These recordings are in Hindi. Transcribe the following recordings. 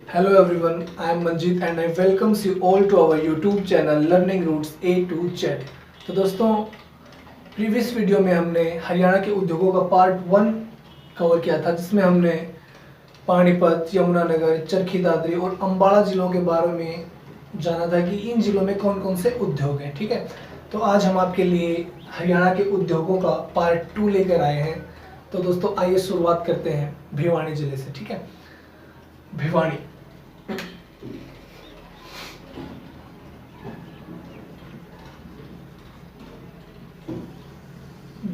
Hello everyone, I am Manjeet and I welcomes you all to our YouTube channel Learning Roots A to Z। तो दोस्तों, प्रीवियस वीडियो में हमने हरियाणा के उद्योगों का पार्ट 1 कवर किया था, जिसमें हमने पानीपत, यमुनानगर, चरखी दादरी और अम्बाड़ा जिलों के बारे में जाना था कि इन जिलों में कौन कौन से उद्योग हैं। ठीक है, तो आज हम आपके लिए हरियाणा के उद्योगों का पार्ट 2 लेकर आए हैं। तो दोस्तों आइए शुरुआत करते हैं भिवानी जिले से। ठीक है, भिवानी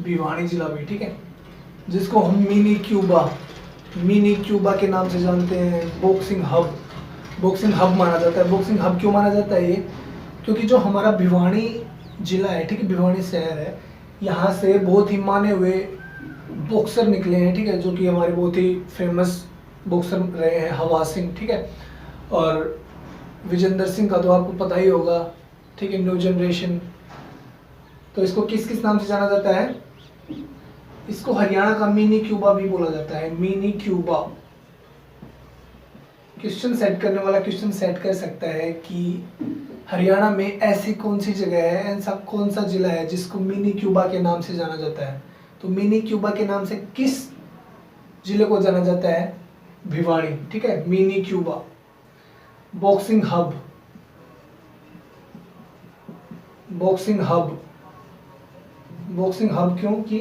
भिवानी जिला भी, ठीक है, जिसको हम मिनी क्यूबा के नाम से जानते हैं। बॉक्सिंग हब माना जाता है। बॉक्सिंग हब क्यों माना जाता है ये? क्योंकि जो हमारा भिवानी जिला है, ठीक है, भिवानी शहर है, यहाँ से बहुत ही माने हुए बॉक्सर निकले हैं। ठीक है, जो कि हमारे बहुत ही फेमस बॉक्सर रहे हैं, हवा सिंह, ठीक है, और विजेंद्र सिंह का तो आपको पता ही होगा। ठीक है, न्यू जनरेशन। तो इसको किस किस नाम से जाना जाता है? इसको हरियाणा का मिनी क्यूबा भी बोला जाता है, मिनी क्यूबा। क्वेश्चन सेट करने वाला क्वेश्चन सेट कर सकता है कि हरियाणा में ऐसी कौन सी जगह है, ऐसा कौन सा जिला है जिसको मिनी क्यूबा के नाम से जाना जाता है। तो मिनी क्यूबा के नाम से किस जिले को जाना जाता है? भिवानी। ठीक है, मिनी क्यूबा। बॉक्सिंग हब क्योंकि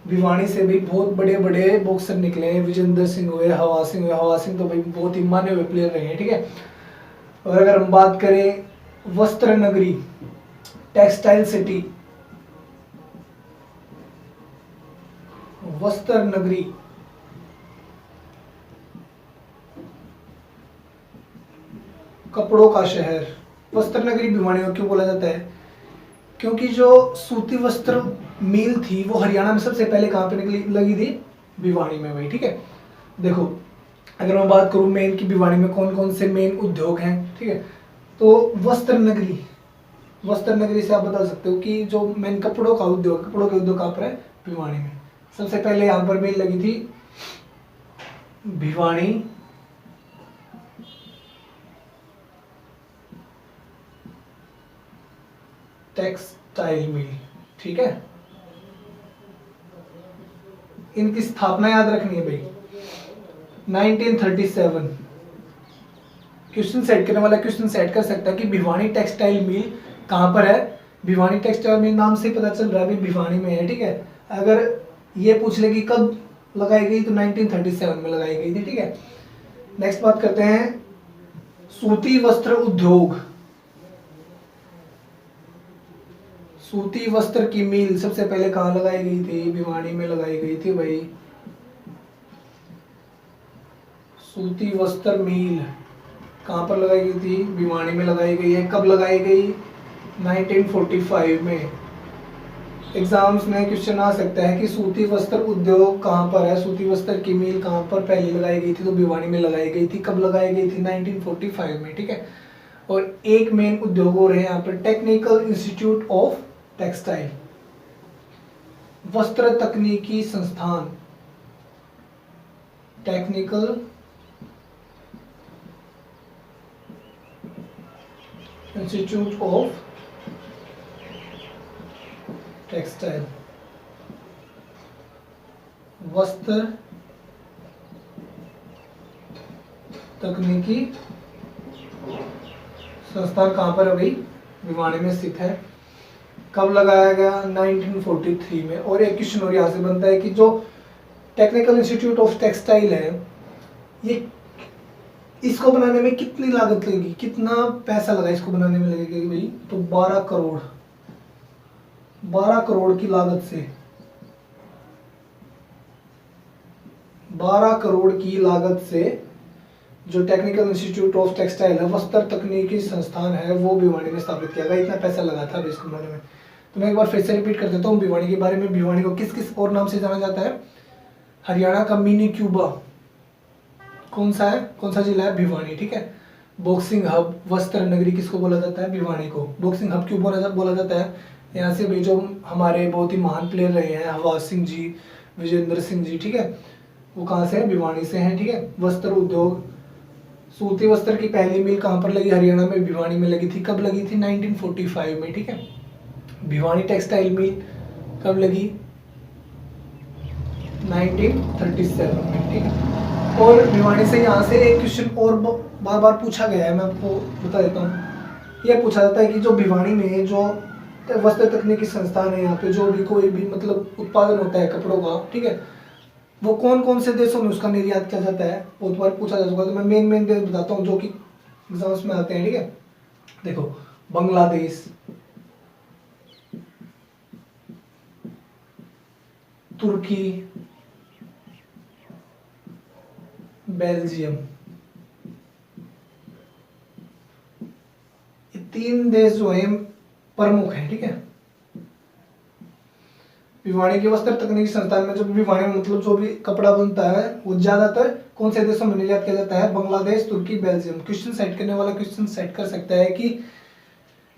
भिवानी से भी बहुत बड़े बड़े बॉक्सर निकले हैं। विजेंद्र सिंह हुए, हवा सिंह तो भाई बहुत ही माने हुए प्लेयर रहे हैं। ठीक है, और अगर हम बात करें वस्त्र नगरी, टेक्सटाइल सिटी, वस्त्र नगरी, कपड़ों का शहर। वस्त्र नगरी भिवानी को क्यों बोला जाता है? क्योंकि जो सूती वस्त्र मिल थी वो हरियाणा में सबसे पहले कहाँ पे लगी थी? भिवानी में भाई। ठीक है, देखो अगर मैं बात करूँ मेन की भिवानी में कौन कौन से मेन उद्योग हैं, ठीक है, तो वस्त्र नगरी से आप बता सकते हो कि जो मेन कपड़ों के उद्योग कहाँ पर है? भिवानी में। सबसे पहले यहाँ पर मिल लगी थी भिवानी टेक्सटाइल मिल। ठीक है, इनकी स्थापना याद रखनी है भाई, 1937। क्वेश्चन सेट करने वाला क्वेश्चन सेट कर सकता है कि भिवानी टेक्सटाइल मिल कहाँ पर है। भिवानी टेक्सटाइल मिल नाम से पता चल रहा है भिवानी में है। ठीक है, अगर ये पूछ ले कि कब लगाई गई, तो 1937 में लगाई गई थी। ठीक है, नेक्स्ट बात करते हैं सूती वस्त्र उद्योग। सूती वस्त्र की मिल सबसे पहले कहाँ लगाई गई थी? भिवानी में लगाई गई थी भाई। सूती वस्त्र मिल कहाँ पर लगाई गई थी? भिवानी में लगाई गई है। कब लगाई गई? 1945 में। एग्जाम्स में क्वेश्चन आ सकता है कि सूती वस्त्र उद्योग कहाँ पर है, सूती वस्त्र की मिल कहाँ पर पहले लगाई गई थी? तो भिवानी में लगाई गई थी। कब लगाई गई थी? 1945 में। ठीक है, और एक मेन उद्योग और है यहाँ पर, टेक्निकल इंस्टीट्यूट ऑफ टेक्सटाइल, वस्त्र तकनीकी संस्थान, टेक्निकल इंस्टीट्यूट ऑफ टेक्सटाइल, वस्त्र तकनीकी संस्थान कहाँ पर है भाई? भिवानी में स्थित है। कब लगाया गया? 1943 में। और एक क्वेश्चन और यहाँ से बनता है कि जो टेक्निकल इंस्टीट्यूट ऑफ टेक्सटाइल है, ये इसको बनाने में कितनी लागत लगेगी, कितना पैसा लगा इसको बनाने में लगेगा भाई? तो 12 करोड़ की लागत से, 12 करोड़ की लागत से जो टेक्निकल इंस्टीट्यूट ऑफ टेक्सटाइल है, वस्त्र तकनीकी संस्थान है, वो भिवानी में स्थापित किया गया। इतना पैसा लगा था इसको बनाने में। तो मैं एक बार फिर से रिपीट कर देता हूँ भिवानी के बारे में। भिवानी को किस किस और नाम से जाना जाता है? हरियाणा का मिनी क्यूबा कौन सा है, कौन सा जिला है? भिवानी। ठीक है, बॉक्सिंग हब, वस्त्र नगरी किसको बोला जाता है? भिवानी को। बॉक्सिंग हब क्यों बोला जाता है? यहाँ से भी जो हमारे बहुत ही महान प्लेयर रहे हैं, हवा सिंह जी, विजेंद्र सिंह जी, ठीक है, वो कहाँ से है? भिवानी से हैं। ठीक है, वस्त्र उद्योग सूती वस्त्र की पहली मिल कहाँ पर लगी? हरियाणा में भिवानी में लगी थी। कब लगी थी? 1945 में, ठीक है। भिवानी टेक्सटाइल मिल कब लगी? 1937 में, ठीक है। और भिवानी से यहाँ से एक क्वेश्चन और बार बार पूछा गया है, मैं आपको बता देता हूँ। यह पूछा जाता है कि जो भिवानी में जो वस्त्र तकनीकी संस्थान है, यहाँ पे जो भी कोई भी मतलब उत्पादन होता है कपड़ों का, ठीक है, वो कौन कौन से देशों में उसका निर्यात किया जाता है, बहुत बार पूछा जा चुका है। तो मैं मेन देश बताता हूँ जो कि एग्जाम्स में आते हैं, ठीक है। देखो, बांग्लादेश, तुर्की, बेल्जियम, ये 3 देश जो है प्रमुख हैं, ठीक है। भिवानी के वस्त्र तकनीकी संस्थान में जो भिवानी में मतलब जो भी कपड़ा बनता है वो ज्यादातर कौन से देशों में निर्यात किया जाता है? बांग्लादेश, तुर्की, बेल्जियम। क्वेश्चन सेट करने वाला क्वेश्चन सेट कर सकता है कि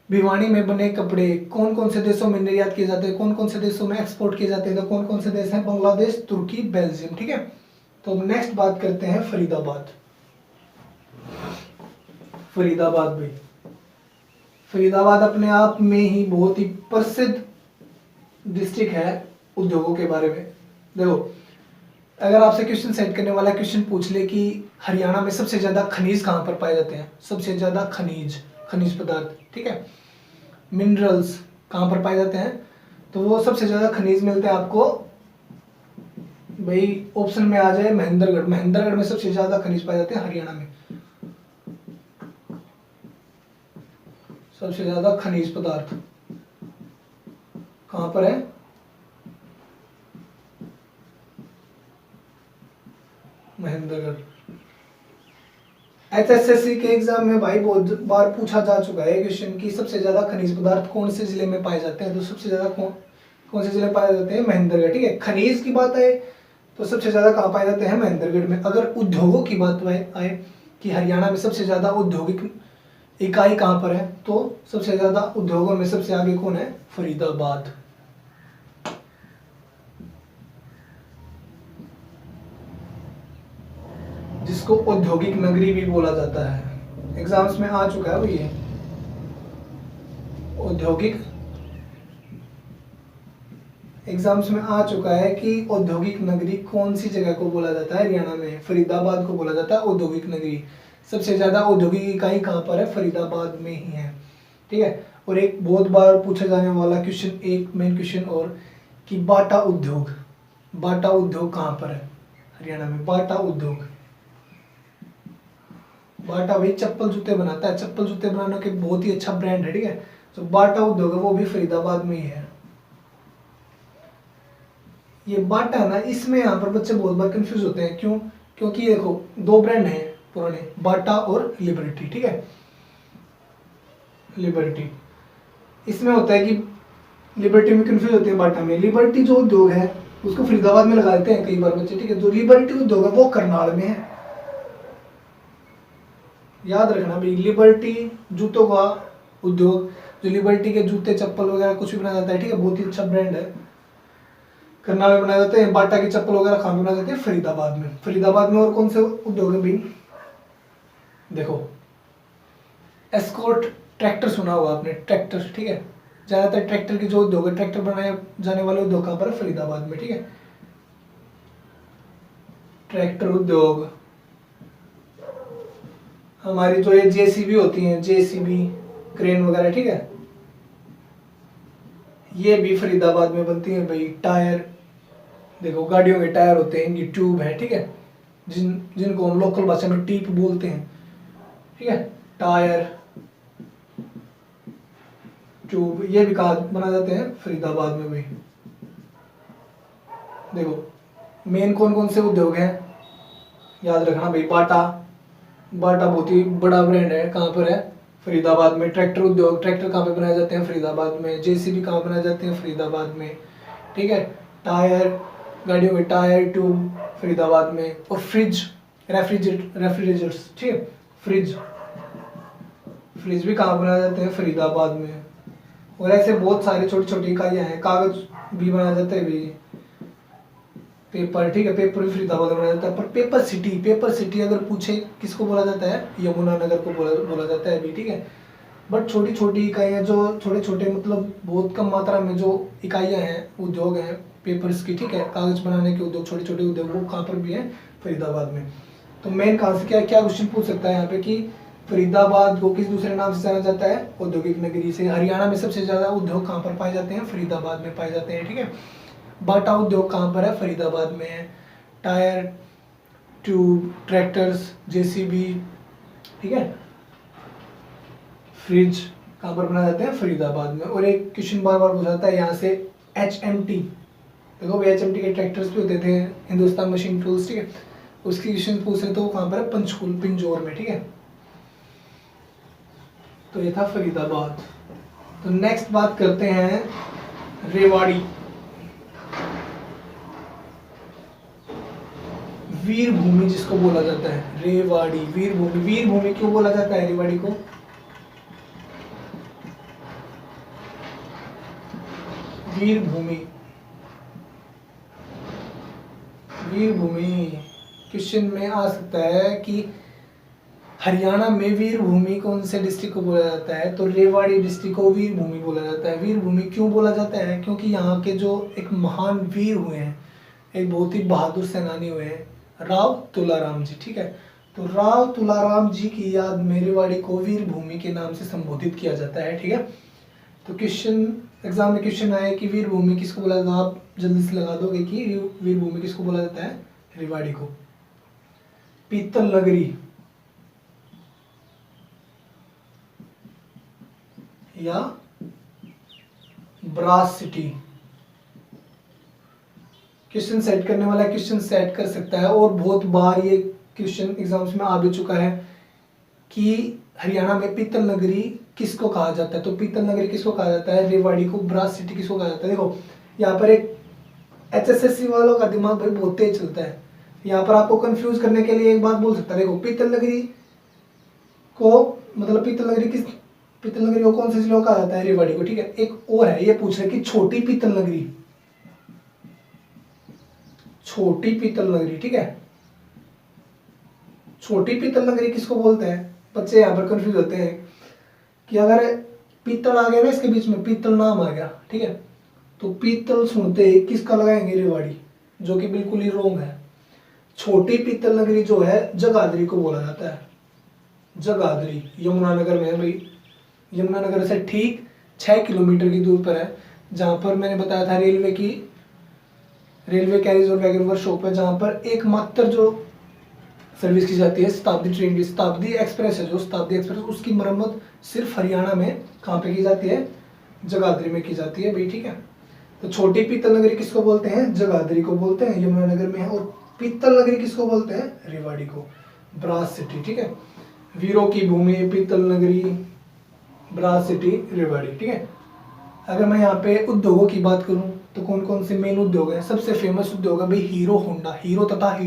भिवानी में बने कपड़े कौन कौन से देशों में निर्यात किए जाते हैं, कौन कौन से देशों में एक्सपोर्ट किए जाते हैं। तो कौन कौन से देश हैं? बांग्लादेश, तुर्की, बेल्जियम, ठीक है। तो नेक्स्ट बात करते हैं फरीदाबाद। फरीदाबाद भाई, फरीदाबाद अपने आप में ही बहुत ही प्रसिद्ध डिस्ट्रिक्ट है उद्योगों के बारे में। देखो, अगर आपसे क्वेश्चन सेट करने वाला क्वेश्चन पूछ ले कि हरियाणा में सबसे ज्यादा खनिज कहाँ पर पाए जाते हैं, सबसे ज्यादा खनिज पदार्थ, ठीक है, मिनरल्स कहाँ पर पाए जाते हैं, तो वो सबसे ज्यादा खनिज मिलते हैं आपको भाई, ऑप्शन में आ जाए महेंद्रगढ़। महेंद्रगढ़ में सबसे ज्यादा खनिज पाए जाते हैं हरियाणा में। सबसे ज्यादा खनिज पदार्थ कहां पर है? महेंद्रगढ़। एचएसएससी के एग्जाम में भाई बहुत बार पूछा जा चुका है क्वेश्चन कि सबसे ज्यादा खनिज पदार्थ कौन से जिले में पाए जाते हैं। तो सबसे ज्यादा कौन से जिले पाए जाते हैं? महेंद्रगढ़, ठीक है। खनिज की बात आए तो सबसे ज्यादा कहाँ पाए जाते हैं? महेंद्रगढ़ में। अगर उद्योगों की बात आए कि हरियाणा में सबसे ज्यादा औद्योगिक इकाई कहाँ पर है, तो सबसे ज्यादा उद्योगों में सबसे आगे कौन है? फरीदाबाद। जिसको औद्योगिक नगरी भी बोला जाता है। एग्जाम्स में आ चुका है वो ये औद्योगिक, एग्जाम्स में आ चुका है कि औद्योगिक नगरी कौन सी जगह को बोला जाता है? हरियाणा में फरीदाबाद को बोला जाता है औद्योगिक नगरी। सबसे ज्यादा औद्योगिक इकाई कहाँ पर है? फरीदाबाद में ही है, ठीक है। और एक बहुत बार पूछा जाने वाला क्वेश्चन, एक मेन क्वेश्चन और, कि बाटा उद्योग, बाटा उद्योग कहाँ पर है? हरियाणा में। बाटा उद्योग, बाटा भाई चप्पल जूते बनाता है, चप्पल जूते बनाने के बहुत ही अच्छा ब्रांड है, ठीक है। तो बाटा उद्योग है वो भी फरीदाबाद में ही है। ये बाटा है ना, इसमें यहाँ पर बच्चे बहुत बार कंफ्यूज होते हैं। क्यों? क्योंकि देखो, 2 ब्रांड हैं पुराने, बाटा और लिबर्टी, ठीक है। लिबर्टी, इसमें होता है कि लिबर्टी में कंफ्यूज होते हैं, बाटा में। लिबर्टी जो उद्योग है उसको फरीदाबाद में लगा देते हैं कई बार बच्चे, ठीक है। जो लिबर्टी उद्योग है वो करनाल में है। याद रखना भाई, लिबर्टी जूतों का उद्योग, जो लिबर्टी के जूते चप्पल वगैरह कुछ भी बनाया जाता है, ठीक है, बहुत ही अच्छा ब्रांड है, करनाल में बनाए जाते हैं। बाटा की चप्पल वगैरह कहाँ पे बनाए जाते हैं? फरीदाबाद में। फरीदाबाद में और कौन से उद्योग है भाई? देखो, एस्कॉर्ट ट्रैक्टर सुना होगा आपने, ट्रैक्टर, ठीक है। ज्यादातर ट्रैक्टर की जो उद्योग है, ट्रैक्टर बनाए जाने वाले उद्योग कहाँ पर है? फरीदाबाद में, ठीक है। ट्रैक्टर उद्योग, हमारी जो ये जेसीबी होती हैं, जेसीबी क्रेन वगैरह, ठीक है, ये भी फरीदाबाद में बनती है भाई। टायर, देखो गाड़ियों के टायर होते हैं, इनकी ट्यूब है, ठीक है, जिनको हम लोकल भाषा में टीप बोलते हैं, ठीक है। टायर, ट्यूब, ये भी कहा बना जाते हैं? फरीदाबाद में भाई। देखो, मेन कौन कौन से उद्योग हैं याद रखना भाई। बाटा, बाटा बहुत ही बड़ा ब्रांड है, कहाँ पर है? फरीदाबाद में। ट्रैक्टर उद्योग, ट्रैक्टर कहाँ पे बनाए जाते हैं? फरीदाबाद में। जेसीबी कहाँ बनाए जाते हैं? फरीदाबाद में, ठीक है। टायर, गाड़ियों के टायर, ट्यूब, फरीदाबाद में। और फ्रिज, रेफ्रिजरेटर्स, ठीक है, फ्रिज, फ्रिज भी कहाँ बनाए जाते हैं? फरीदाबाद में। और ऐसे बहुत सारी छोटी छोटी इकाइयाँ हैं। कागज भी बनाया जाता है भी, पेपर, ठीक है, पेपर भी फरीदाबाद में बनाया जाता है। पर पेपर सिटी अगर पूछे किसको बोला जाता है, यमुनानगर को बोला जाता है अभी, ठीक है। बट छोटी छोटी इकाइयाँ जो छोटे छोटे मतलब बहुत कम मात्रा में जो इकाइयाँ हैं, उद्योग हैं पेपर्स की, ठीक है, कागज बनाने के उद्योग, छोटे छोटे उद्योग, वो कहाँ पर भी है, फरीदाबाद में। तो मेन कहाँ से क्या क्वेश्चन पूछ सकता है यहाँ पे कि फरीदाबाद को किस दूसरे नाम से जाना जाता है, औद्योगिक नगरी से। हरियाणा में सबसे ज्यादा उद्योग कहाँ पर पाए जाते हैं, फरीदाबाद में पाए जाते हैं, ठीक है। बाटा उद्योग कहाँ पर है, फरीदाबाद में है। टायर, ट्यूब, ट्रैक्टर्स, जेसीबी, ठीक है, फ्रिज कहाँ पर बनाए जाते हैं, फरीदाबाद में। और एक क्वेश्चन बार बार पूछा है यहाँ से, HMT, देखो HMT के ट्रैक्टर्स भी होते थे, हिंदुस्तान मशीन टूल्स, ठीक है, उसकी क्वेश्चन पूछ रहे तो वो कहाँ पर है, पंचकुल, पिंजौर में, ठीक है। तो ये था फरीदाबाद। तो नेक्स्ट बात करते हैं रेवाड़ी, वीर भूमि जिसको बोला जाता है, रेवाड़ी वीर भूमि। वीर भूमि क्यों बोला जाता है रेवाड़ी को, वीर भूमि, वीर भूमि क्वेश्चन में आ सकता है कि हरियाणा में वीर भूमि कौन से डिस्ट्रिक्ट को बोला जाता है, तो रेवाड़ी डिस्ट्रिक्ट को वीर भूमि बोला जाता है। वीर भूमि क्यों बोला जाता है, क्योंकि यहाँ के जो एक महान वीर हुए हैं, एक बहुत ही बहादुर सेनानी हुए हैं, राव तुलाराम जी, ठीक है। तो राव तुलाराम जी की याद में रेवाड़ी को वीर भूमि के नाम से संबोधित किया जाता है, ठीक है। तो क्वेश्चन एग्जाम में क्वेश्चन आए कि वीर भूमि किसको बोला जाता है, आप जल्दी से लगा दोगे कि वीर भूमि किसको बोला जाता है, रेवाड़ी को। पीतल नगरी या ब्रास सिटी, क्वेश्चन सेट करने वाला क्वेश्चन सेट कर सकता है। और बहुत बार ये क्वेश्चन एग्जाम्स में आ भी चुका है कि हरियाणा में पीतल नगरी किसको कहा जाता है, तो पीतल नगरी किसको कहा जाता है, रेवाड़ी को। ब्रास सिटी किसको कहा जाता है, देखो यहाँ पर एक HSSC वालों का दिमाग भाई बहुत तेज चलता है। यहाँ पर आपको कंफ्यूज करने के लिए एक बात बोल सकता है, देखो पीतल नगरी को मतलब पीतल नगरी को कौन से जिले को कहा जाता है, रेवाड़ी को, ठीक है। एक और है, ये पूछ रहे कि छोटी पीतल नगरी, छोटी पीतल नगरी, ठीक है, छोटी पीतल नगरी किसको बोलते हैं। बच्चे यहाँ पर कंफ्यूज होते हैं कि अगर पीतल आ गया ना इसके बीच में, पीतल नाम आ गया, ठीक है, तो पीतल सुनते ही किसका लगाएंगे, रेवाड़ी, जो कि बिल्कुल ही रॉन्ग है। छोटी पीतल नगरी जो है जगाधरी को बोला जाता है। जगाधरी यमुनानगर में है भाई, यमुनानगर से ठीक 6 किलोमीटर की दूर पर है, जहाँ पर मैंने बताया था रेलवे कैरिज और वैगन वर्कशॉप है, जहाँ पर एकमात्र जो सर्विस की जाती है शताब्दी ट्रेन की, शताब्दी एक्सप्रेस है जो शताब्दी एक्सप्रेस, उसकी मरम्मत सिर्फ हरियाणा में कहाँ पे की जाती है, जगाधरी में की जाती है भाई, ठीक है। तो छोटी पीतल नगरी किसको बोलते हैं, जगाधरी को बोलते हैं, यमुनानगर में है। और पीतल नगरी किसको बोलते हैं, रेवाड़ी को, ब्रास सिटी, ठीक है। वीरों की भूमि, पीतल नगरी, ब्रास सिटी, रेवाड़ी, ठीक है। अगर मैं यहाँ पे उद्योगों की बात करूँ तो कौन कौन से मेन उद्योग है, सबसे फेमस उद्योग है भाई हीरो होंडा, हीरो तथा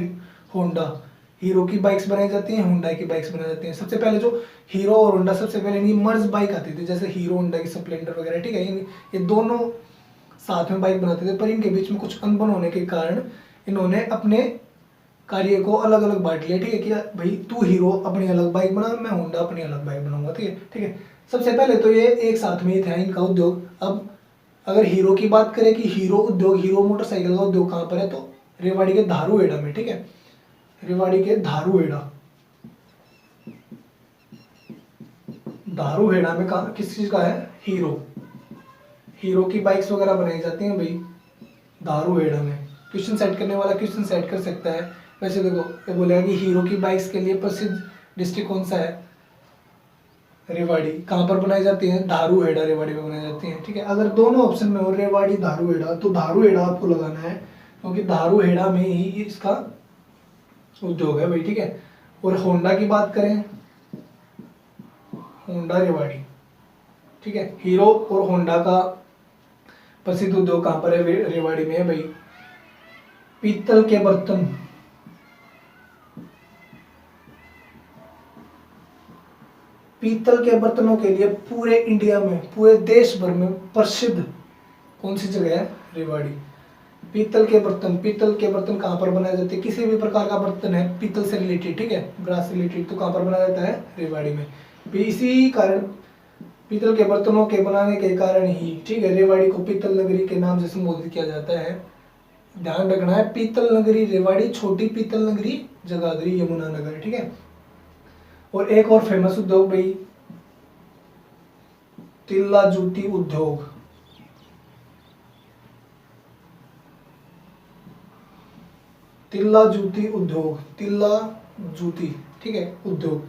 होंडा। हीरो की बाइक्स बनाई जाती हैं, होंडा की बाइक्स बनाई जाती हैं। सबसे पहले जो हीरो और होंडा, सबसे पहले इनकी मर्ज बाइक आती थी, जैसे हीरो होंडा की स्प्लेंडर वगैरह, ठीक है। ये दोनों साथ में बाइक बनाते थे, पर इनके बीच में कुछ अनबन होने के कारण इन्होंने अपने कार्य को अलग अलग बांट लिया, ठीक है, कि भाई तू हीरो अपनी अलग बाइक बना, मैं होंडा अपनी अलग बाइक बनाऊंगा, ठीक है, ठीक है। सबसे पहले तो ये एक साथ में ही था इनका उद्योग। अब अगर हीरो की बात करें कि हीरो उद्योग, हीरो मोटरसाइकिल का उद्योग कहाँ पर है, तो रेवाड़ी के धारूहेड़ा में, ठीक है, रेवाड़ी के धारूहेड़ा में किस चीज का है, हीरो की बाइक्स वगैरह बनाई जाती हैं भाई धारूहेड़ा में। क्वेश्चन सेट करने वाला क्वेश्चन सेट कर सकता है। वैसे देखो ये बोलेगा कि हीरो की बाइक्स के लिए प्रसिद्ध डिस्ट्रिक्ट कौन सा है, रेवाड़ी। कहाँ पर बनाई जाती है, धारूहेड़ा, रेवाड़ी में बनाई जाती है, ठीक है। अगर दोनों ऑप्शन में हो रेवाड़ी धारूहेड़ा, तो धारूहेड़ा आपको लगाना है, क्योंकि धारूहेड़ा में ही इसका उद्योग है भाई, ठीक है। और होंडा की बात करें, होंडा रेवाड़ी, ठीक है। हीरो और होंडा का प्रसिद्ध उद्योग कहाँ पर है, रेवाड़ी में है भाई। पीतल के बर्तन, पीतल के बर्तनों के लिए पूरे इंडिया में, पूरे देश भर में प्रसिद्ध कौन सी जगह है, रेवाड़ी। पीतल के बर्तन कहाँ पर बनाए जाते हैं? किसी भी प्रकार का बर्तन है पीतल से रिलेटेड, ठीक है, ब्रास से रिलेटेड, तो कहाँ पर बनाया जाता है? रेवाड़ी में। भी इसी कारण पीतल के बर्तनों के बनाने के कारण ही, ठीक है, रेवाड़ी को पीतल नगरी के नाम से संबोधित किया जाता है। ध्यान रखना है, पीतल नगरी रेवाड़ी, छोटी पीतल नगरी जगाधरी यमुनानगर, ठीक है। और एक और फेमस उद्योग भाई, तिल्ला जूती उद्योग। तिल्ला जूती उद्योग, तिल्ला जूती, ठीक है, उद्योग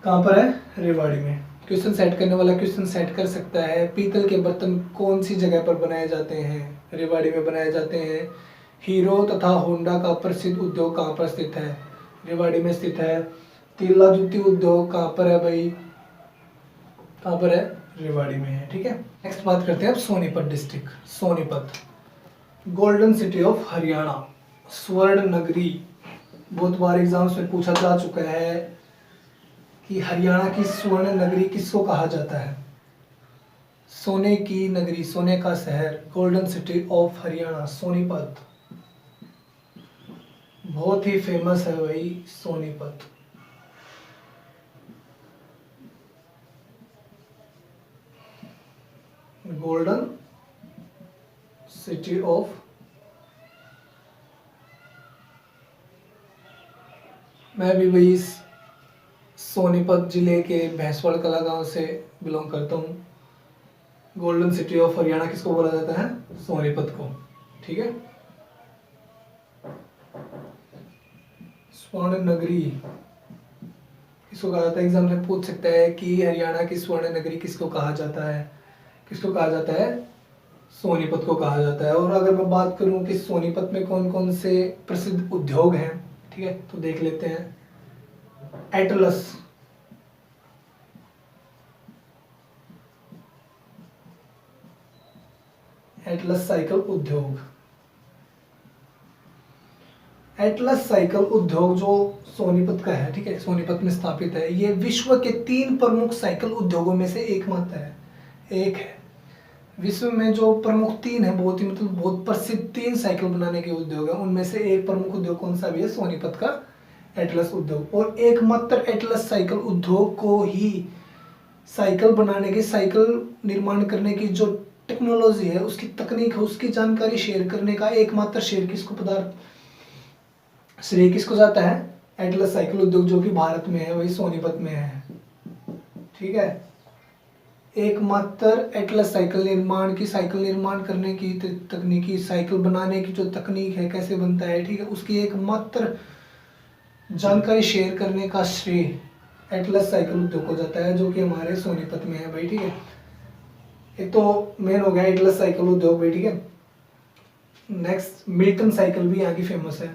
कहाँ पर है? रेवाड़ी में। क्वेश्चन सेट करने वाला क्वेश्चन सेट कर सकता है, पीतल के बर्तन कौन सी जगह पर बनाए जाते हैं? रेवाड़ी में बनाए जाते हैं। हीरो तथा होंडा का प्रसिद्ध उद्योग कहाँ पर स्थित है? रेवाड़ी में स्थित है। तिल्ला जूती उद्योग कहाँ पर है भाई? कहाँ पर है? रेवाड़ी में है, ठीक है। नेक्स्ट बात करते हैं अब Sonipat district. Sonipat, golden city of Haryana, स्वर्ण नगरी। बहुत बार एग्जाम्स में पूछा जा चुका है कि हरियाणा की स्वर्ण नगरी किसको कहा जाता है? सोने की नगरी, सोने का शहर, golden city of Haryana, Sonipat. बहुत ही फेमस है भाई सोनीपत। गोल्डन सिटी ऑफ, मैं भी भाई इस सोनीपत जिले के भैंसवाड़ कला गांव से बिलोंग करता हूँ। गोल्डन सिटी ऑफ हरियाणा किसको बोला जाता है? सोनीपत को, ठीक है। स्वर्ण नगरी किसको कहा जाता है? एग्जाम में पूछ सकता है कि हरियाणा की स्वर्ण नगरी किसको कहा जाता है? किसको कहा जाता है? सोनीपत को कहा जाता है। और अगर मैं बात करूं कि सोनीपत में कौन कौन से प्रसिद्ध उद्योग हैं, ठीक है, तो देख लेते हैं। एटलस, एटलस साइकिल उद्योग। एटलस साइकिल उद्योग जो सोनीपत का है, ठीक है, सोनीपत में स्थापित है। ये विश्व के 3 प्रमुख साइकिल उद्योगों में से एक मात्र है, एक है। विश्व में जो प्रमुख 3 है, बहुत ही मतलब बहुत प्रसिद्ध 3 साइकिल बनाने के उद्योग है, उनमें से एक प्रमुख उद्योग कौन सा भी है? सोनीपत का एटलस उद्योग। और एकमात्र एटलस साइकिल उद्योग को ही साइकिल बनाने की, साइकिल निर्माण करने की जो टेक्नोलॉजी है, उसकी तकनीक है, उसकी जानकारी शेयर करने का एकमात्र शेयर किसको श्रेय किसको जाता है? एटलस साइकिल उद्योग जो कि भारत में है, वही सोनीपत में है, ठीक है। एकमात्र एटलस साइकिल निर्माण करने की तकनीकी, साइकिल बनाने की जो तकनीक है, कैसे बनता है, ठीक है, उसकी एकमात्र जानकारी शेयर करने का श्रेय एटलस साइकिल उद्योग को जाता है, जो कि हमारे सोनीपत में है भाई, ठीक है। एक तो मेन हो गया एटलस साइकिल उद्योग भाई, ठीक है। नेक्स्ट, मिल्टन साइकिल भी यहाँ की फेमस है,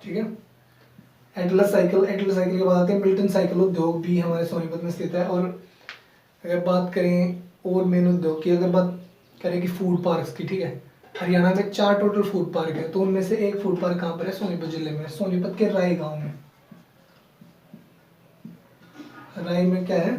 ठीक है। एटलस साइकिल के बाद आते हैं मिल्टन साइकिल उद्योग, भी हमारे सोनीपत में स्थित है। और अगर बात करें और मेन उद्योग की, अगर बात करें कि फूड पार्क्स की, ठीक है, हरियाणा में 4 टोटल फूड पार्क है, तो उनमें से एक फूड पार्क कहाँ पर है? सोनीपत जिले में, सोनीपत के राय गांव में। राय में क्या है?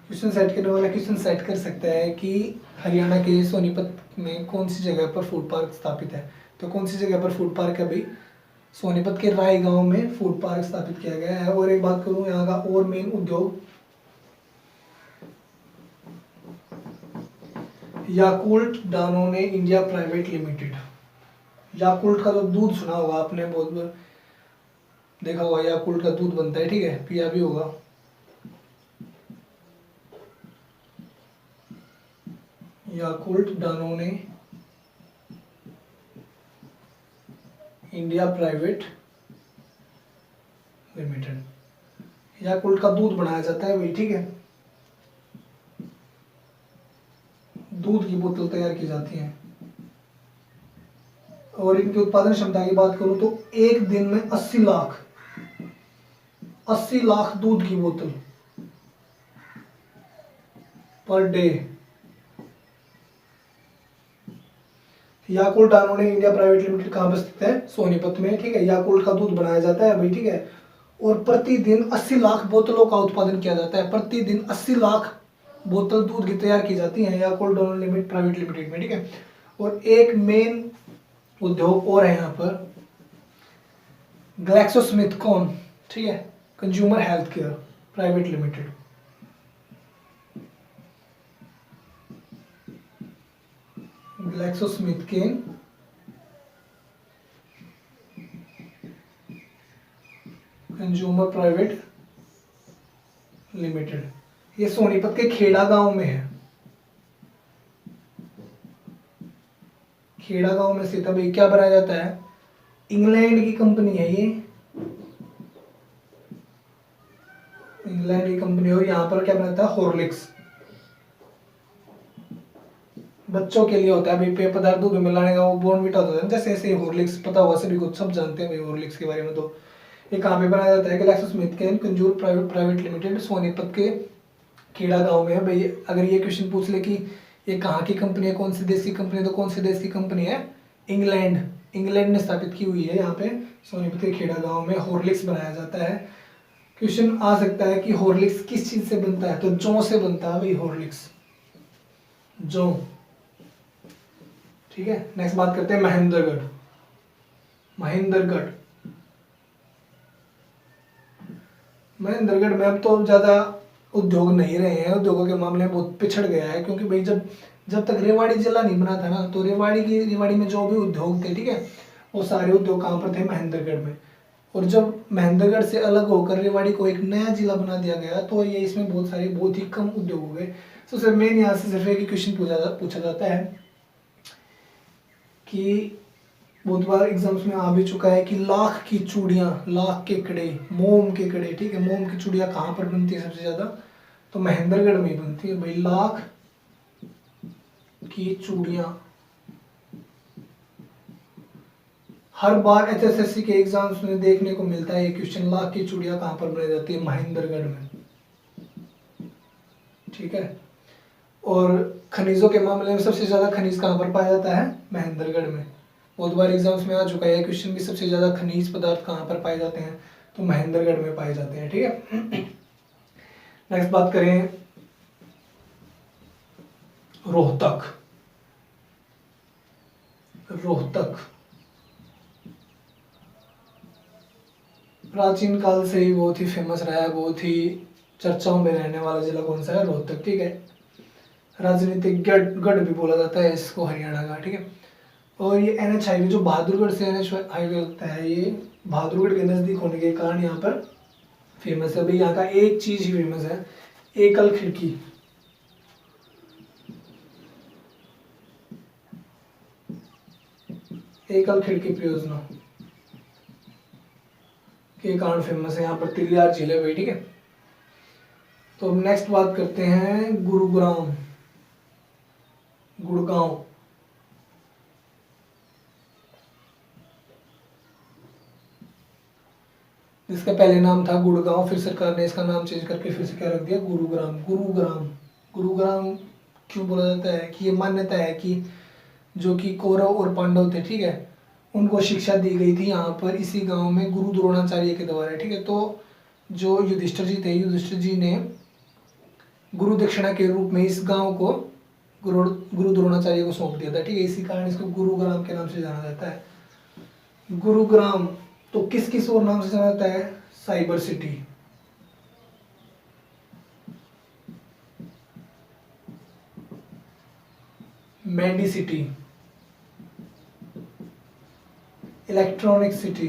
क्वेश्चन सेट करने वाला क्वेश्चन सेट कर सकता है कि हरियाणा के सोनीपत में कौन सी जगह पर फूड पार्क स्थापित है? तो कौन सी जगह पर फूड पार्क है भाई? सोनीपत के राय गांव में फूड पार्क स्थापित किया गया है। और एक बात करूं यहाँ का और मेन उद्योग, Yakult Danone India private limited. Yakult का जो दूध सुना होगा आपने, बहुत बार देखा होगा, याकुल्ट का दूध बनता है, ठीक है, पिया भी होगा। Yakult Danone India private limited, Yakult का दूध बनाया जाता है भाई, ठीक है। दूध की बोतल तैयार की जाती है। और इनकी उत्पादन क्षमता की बात करूं तो एक दिन में 80 लाख दूध की बोतल पर डे। Yakult Danone India private limited कहाँ पर स्थित है? सोनीपत में, ठीक है। याकुल्ट का दूध बनाया जाता है भाई, ठीक है। और प्रतिदिन 80 लाख बोतलों का उत्पादन किया जाता है। प्रतिदिन 80 लाख बोतल दूध की तैयार की जाती है Yakult donor limited private limited में, ठीक है। और एक मेन उद्योग और है यहाँ पर, ग्लैक्सोस्मिथक्लाइन, ठीक है, consumer health care private limited. GlaxoSmithKline consumer private limited, ये सोनीपत के खेड़ा गांव में है। खेड़ा गांव में स्थित है। क्या बनाया जाता है? इंग्लैंड की कंपनी है ये, इंग्लैंड की कंपनी। और यहाँ पर क्या बनाता है? हॉर्लिक्स, बच्चों के लिए होता है भाई, पेय पदार्थ दूध में मिलाने का, वो बॉर्नविटा होता है जैसे ऐसे हॉर्लिक्स, पता हुआ सभी कुछ, सब जानते हैं भाई हॉर्लिक्स के बारे में। तो ये कहाँ पे बनाया जाता है? GlaxoSmithKline consumer private limited, Sonipat के खेड़ा गांव में है भाई। अगर ये क्वेश्चन पूछ ले कि ये कहाँ की कंपनी है, कौन सी देश की कंपनी है, तो कौन से देश की कंपनी है? इंग्लैंड, इंग्लैंड ने स्थापित की हुई है। यहाँ पे सोनीपत के खेड़ा गांव में हॉर्लिक्स बनाया जाता है। क्वेश्चन आ सकता है कि हॉर्लिक्स किस चीज से बनता है? तो जौ से बनता है भाई हॉर्लिक्स, जौ, ठीक है। नेक्स्ट बात करते हैं महेंद्रगढ़। महेंद्रगढ़, महेंद्रगढ़ में अब तो ज्यादा उद्योग नहीं रहे हैं, उद्योगों के मामले में बहुत पिछड़ गया है, क्योंकि भाई जब तक रेवाड़ी जिला नहीं बना था ना, तो रेवाड़ी में जो भी उद्योग थे, ठीक है, वो सारे उद्योग कहाँ पर थे? महेंद्रगढ़ में। और जब महेंद्रगढ़ से अलग होकर रेवाड़ी को एक नया जिला बना दिया गया, तो ये इसमें बहुत ही कम उद्योग हो गए। तो सर मेन यहाँ से सिर्फ एक क्वेश्चन पूछा जाता है कि बहुत बार एग्जाम्स में आ भी चुका है कि लाख की चूड़ियाँ, लाख के कड़े, मोम के कड़े, ठीक है, मोम की चूड़ियाँ कहाँ पर बनती है सबसे ज़्यादा? तो महेंद्रगढ़ में ही बनती है भाई। लाख की चूड़ियाँ, हर बार एचएसएससी के एग्जाम्स में देखने को मिलता है ये क्वेश्चन, लाख की चूड़ियाँ कहाँ पर बनाई जाती है? महेंद्रगढ़ में, ठीक है। और खनिजों के मामले में सबसे ज़्यादा खनिज कहाँ पर पाया जाता है? महेंद्रगढ़ में। बहुत बार एग्जाम्स में आ चुका है क्वेश्चन भी, सबसे ज़्यादा खनिज पदार्थ कहाँ पर पाए जाते हैं? तो महेंद्रगढ़ में पाए जाते हैं, ठीक है। नेक्स्ट बात करें रोहतक। रोहतक प्राचीन काल से ही बहुत ही फेमस रहा है, बहुत ही चर्चाओं में रहने वाला जिला कौन सा है? रोहतक, ठीक है। राजनीतिक गढ़ भी बोला जाता है इसको हरियाणा का, ठीक है। और ये NH हाईवे जो बहादुरगढ़ से NH हाईवे होता है, ये बहादुरगढ़ के नज़दीक होने के कारण यहाँ पर फेमस है भाई। यहाँ का एक चीज ही फेमस है, एकल खिड़की। एकल खिड़की परियोजना के कारण फेमस है। यहाँ पर तिलियार झील है भाई, ठीक है। तो नेक्स्ट बात करते हैं गुरुग्राम, गुड़गांव। जिसका पहले नाम था गुड़गांव, फिर सरकार ने इसका नाम चेंज करके फिर से क्या रख दिया? गुरुग्राम। गुरुग्राम, गुरुग्राम क्यों बोला जाता है? कि ये मान्यता है कि जो कि कौरव और पांडव थे, ठीक है, उनको शिक्षा दी गई थी यहाँ पर इसी गांव में गुरु द्रोणाचार्य के द्वारा, ठीक है। तो जो युधिष्ठिर जी थे, युधिष्ठिर जी ने गुरु दक्षिणा के रूप में इस गांव को गुरु द्रोणाचार्य को सौंप दिया था, ठीक है। इसी कारण इसको गुरुग्राम के नाम से जाना जाता है। गुरुग्राम तो किस और नाम से जाना जाता है? Cyber city, medi city, electronic city,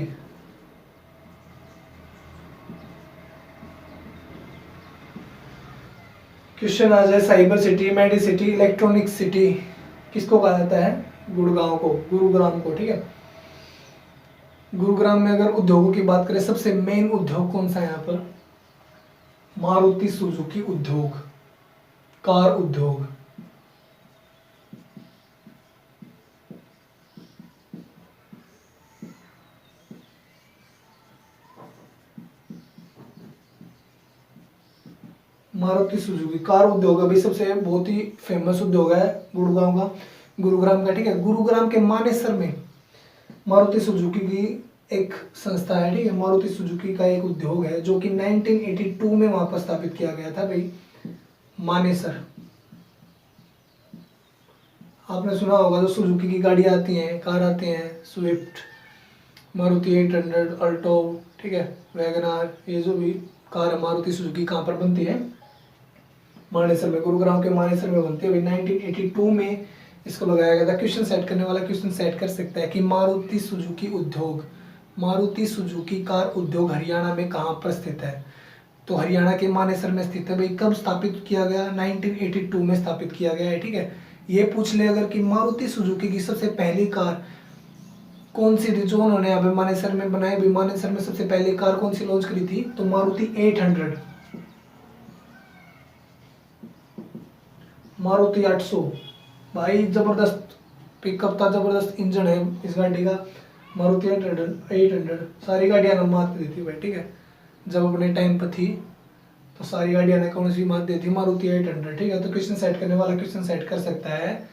question आ जाए cyber city, medi city, electronic city, किसको कहा जाता है? गुड़गांव को, गुरुग्राम को, ठीक है। गुरुग्राम में अगर उद्योगों की बात करें, सबसे मेन उद्योग कौन सा है यहाँ पर? मारुति सुजुकी उद्योग, कार उद्योग। मारुति सुजुकी कार उद्योग अभी सबसे बहुत ही फेमस उद्योग है गुड़गांव का, गुरुग्राम का, ठीक है। गुरुग्राम के मानेसर में मारुति सुजुकी की एक संस्था है, ठीक है, मारुति सुजुकी का एक उद्योग है जो कि 1982 में वहां पर स्थापित किया गया था भाई, मानेसर। आपने सुना होगा जो सुजुकी की गाड़ी आती हैं, कार आती हैं, स्विफ्ट, मारुति 800, अल्टो, ठीक है, वैगनार, ये जो भी कार मारुति सुजुकी कहाँ पर बनती है, मानेसर में, गुरुग्राम के मानेसर में बनती है भाई। 1982 में इसको लगाया गया था। क्वेश्चन सेट करने वाला क्वेश्चन सेट कर सकता है कि मारुति सुजुकी उद्योग, मारुति सुजुकी कार उद्योग हरियाणा में कहाँ पर स्थित है, तो हरियाणा के मानेसर में स्थित है भाई। कब स्थापित किया गया, 1982 में स्थापित किया गया है, ठीक है। ये पूछ ले अगर कि मारुति सुजुकी की सबसे पहली कार कौन सी थी जो उन्होंने यहाँ पे मानेसर में बनाई, भी मानेसर में सबसे पहली कार कौन सी लॉन्च करी थी, तो मारुति 800, मारुति 800 भाई, जबरदस्त पिकअप था, जबरदस्त इंजन है इस गाड़ी का, मारुति 800 सारी गाड़ियाँ ने मात दी थी भाई, ठीक है। जब अपने टाइम पर थी तो सारी गाड़ियाँ ने कौन सी मात दी थी, मारुति 800, ठीक है। तो क्वेश्चन सेट करने वाला क्वेश्चन सेट कर सकता है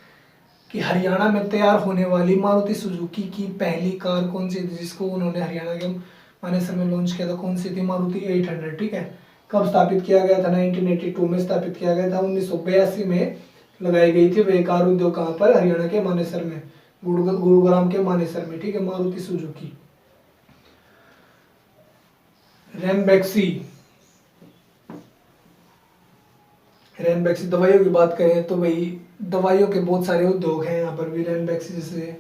कि हरियाणा में तैयार होने वाली मारुति सुजुकी की पहली कार कौन सी थी जिसको उन्होंने हरियाणा के मानेसर में लॉन्च किया था, कौन सी थी, मारुति 800, ठीक है। कब स्थापित किया गया था, 1982 में स्थापित किया गया था। 1982 में लगाई गई थी वह कार उद्योग कहाँ पर, हरियाणा के मानेसर में, गुरुग्राम के मानेसर में, ठीक है, मारुति सुजुकी। रैनबैक्सी, रैनबैक्सी दवाइयों की बात करें तो भाई दवाइयों के बहुत सारे उद्योग हैं यहाँ पर भी। रैनबैक्सी जैसे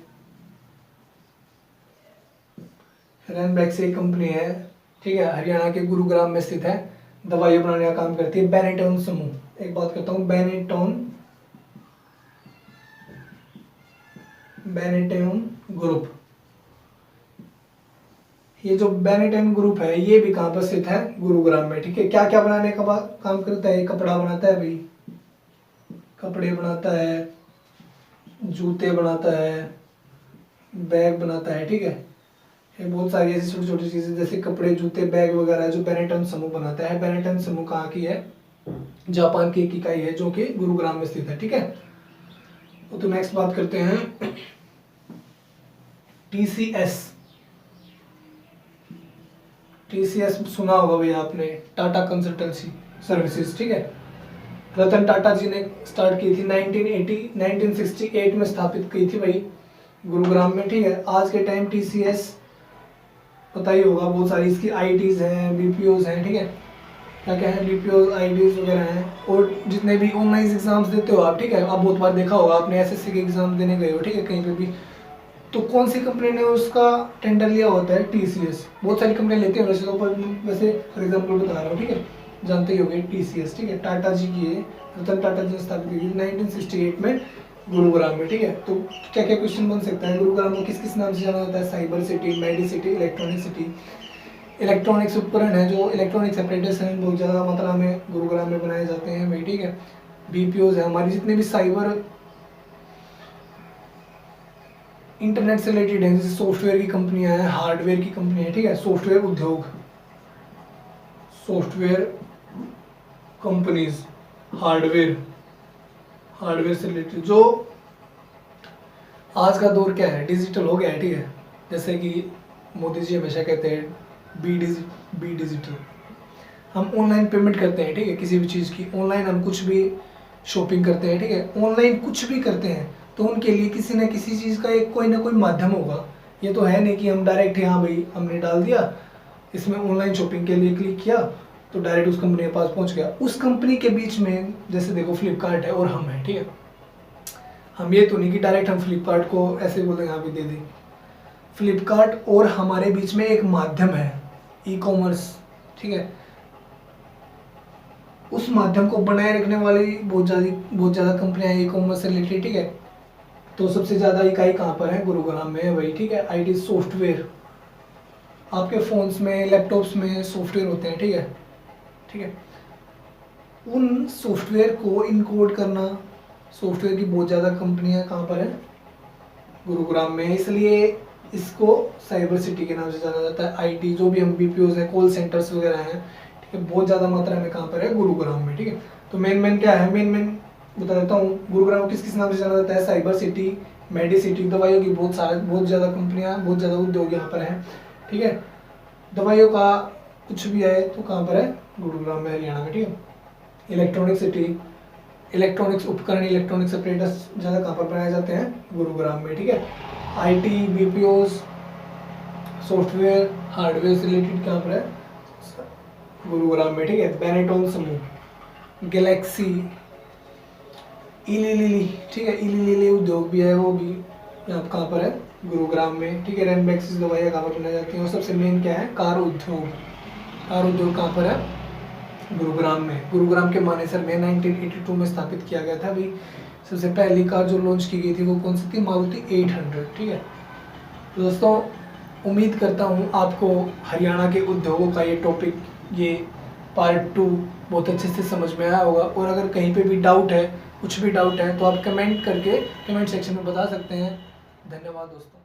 रैनबैक्सी एक कंपनी है, ठीक है, हरियाणा के गुरुग्राम में स्थित है, दवाइयाँ बनाने का काम करती है। बेनेटॉन समूह, एक बात करता हूँ, बेनेटॉन ग्रुप, ये जो बेनेटॉन ग्रुप है ये भी कहाँ पर स्थित है, गुरुग्राम में, ठीक है। क्या क्या बनाने का काम करता है, कपड़ा बनाता है भाई, कपड़े बनाता है, जूते बनाता है, बैग बनाता है, ठीक है। ये बहुत सारी ऐसी छोटी छोटी चीजें जैसे कपड़े, जूते, बैग वगैरह जो बेनेटॉन समूह बनाता है। बेनेटॉन समूह कहाँ की है, जापान की एक इकाई है जो कि गुरुग्राम में स्थित है, ठीक है। तो नेक्स्ट बात करते हैं टीसीएस। टीसीएस सुना होगा भैया आपने, टाटा कंसल्टेंसी सर्विसेज, ठीक है। रतन टाटा जी ने स्टार्ट की थी 1968 में स्थापित की थी भाई, गुरुग्राम में, ठीक है। आज के टाइम टीसीएस पता ही होगा, बहुत सारी इसकी आईटीज हैं, बीपीओज हैं, ठीक है। क्या क्या है, बीपीओज, आईटीज वगैरह हैं। और जितने भी ऑनलाइन एग्जाम्स देते हो आप, ठीक है, आप बहुत बार देखा होगा आपने, एसएससी के एग्जाम देने गए हो, ठीक है, कहीं पे भी, तो कौन सी कंपनी ने उसका टेंडर लिया होता है, टीसीएस। बहुत सारी कंपनियां लेती हैं वैसे तो, पर वैसे फॉर एग्जाम्पल बता रहा हूँ, ठीक है, जानते ही होंगे टीसीएस, ठीक है। टाटा जी की है, रतन टाटा जी ने स्थापित की 1968 में गुरुग्राम में, ठीक है। तो क्या क्या क्वेश्चन बन सकता है, गुरुग्राम को किस किस नाम से जाना जाता है, cyber city, medi city, electronic city. Electronics उपकरण है जो इलेक्ट्रॉनिक्स एपरेटस हैं बहुत ज़्यादा मात्रा में गुरुग्राम में बनाए जाते हैं भाई, ठीक है। बीपीओज है हमारी, जितने भी साइबर इंटरनेट से रिलेटेड है, जैसे सॉफ्टवेयर की कंपनियां हैं, हार्डवेयर की कंपनी है, ठीक है, सॉफ्टवेयर उद्योग, सॉफ्टवेयर कंपनीज, हार्डवेयर से रिलेटेड। जो आज का दौर क्या है, डिजिटल हो गया है, ठीक है। जैसे कि मोदी जी हमेशा कहते हैं बी डिजिटल। हम ऑनलाइन पेमेंट करते हैं, ठीक है, किसी भी चीज़ की ऑनलाइन, हम कुछ भी शॉपिंग करते हैं, ठीक है, ऑनलाइन कुछ भी करते हैं तो उनके लिए किसी न किसी चीज़ का एक कोई ना कोई माध्यम होगा। ये तो है नहीं कि हम डायरेक्ट यहाँ भाई हमने डाल दिया इसमें ऑनलाइन शॉपिंग के लिए, क्लिक किया तो डायरेक्ट उस कंपनी के पास पहुँच गया। उस कंपनी के बीच में जैसे देखो फ्लिपकार्ट है और हम हैं, ठीक है। हम ये तो नहीं कि डायरेक्ट हम फ्लिपकार्ट को ऐसे बोले यहाँ भी दे दें। फ्लिपकार्ट और हमारे बीच में एक माध्यम है, ई कॉमर्स, ठीक है। उस माध्यम को बनाए रखने वाली बहुत ज़्यादा कंपनियां ई कॉमर्स से रिलेटेड, ठीक है। तो सबसे ज़्यादा इकाई कहाँ पर है, गुरुग्राम में है भाई, ठीक है। आईटी सॉफ्टवेयर, आपके फ़ोन्स में, लैपटॉप्स में सॉफ्टवेयर होते हैं, ठीक है, ठीक है। उन सॉफ्टवेयर को इनकोड करना, सॉफ्टवेयर की बहुत ज़्यादा कंपनियां कहाँ पर है, गुरुग्राम में, इसलिए इसको साइबर सिटी के नाम से जाना जाता है। आईटी जो भी हम बीपीओज हैं, कॉल सेंटर्स वगैरह हैं, ठीक है, बहुत ज़्यादा मात्रा में कहाँ पर है, गुरुग्राम में, ठीक है। तो मेन क्या है, मेन बता देता हूँ, गुरुग्राम को किस किस नाम से जाना जाता है, साइबर सिटी, मेडी सिटी, दवाइयों की बहुत ज़्यादा कंपनियां, बहुत ज़्यादा उद्योग यहाँ पर हैं। ठीक है। दवाइयों का कुछ भी है तो कहाँ पर है, गुरुग्राम में, हरियाणा में, ठीक है। इलेक्ट्रॉनिक सिटी, इलेक्ट्रॉनिक्स उपकरण, इलेक्ट्रॉनिक्स ऑपरेटर्स ज़्यादा कहाँ पर बनाए जाते हैं, गुरुग्राम में, ठीक है। आईटी, बीपीओज, सॉफ्टवेयर, हार्डवेयर से रिलेटेड कहाँ पर है, गुरुग्राम में, ठीक है। बेनेटॉन समूह, गैलेक्सी, इली लिली, ठीक है, इली लिली उद्योग भी है, वो भी यहाँ कहाँ पर है, गुरुग्राम में, ठीक है। रेनबैक्सिस दवाइयाँ कहाँ पर बनाई जाती हैं, और सबसे मेन क्या है, कार उद्योग। कार उद्योग कहाँ पर है, गुरुग्राम में। गुरुग्राम के मानेसर में 1982 में स्थापित किया गया था। अभी सबसे पहली कार जो लॉन्च की गई थी वो कौन सी थी, मारुति 800, ठीक है। तो दोस्तों उम्मीद करता हूँ आपको हरियाणा के उद्योगों का ये टॉपिक, ये पार्ट 2 बहुत अच्छे से समझ में आया होगा। और अगर कहीं पे भी डाउट है, कुछ भी डाउट है, तो आप कमेंट करके कमेंट सेक्शन में बता सकते हैं। धन्यवाद दोस्तों।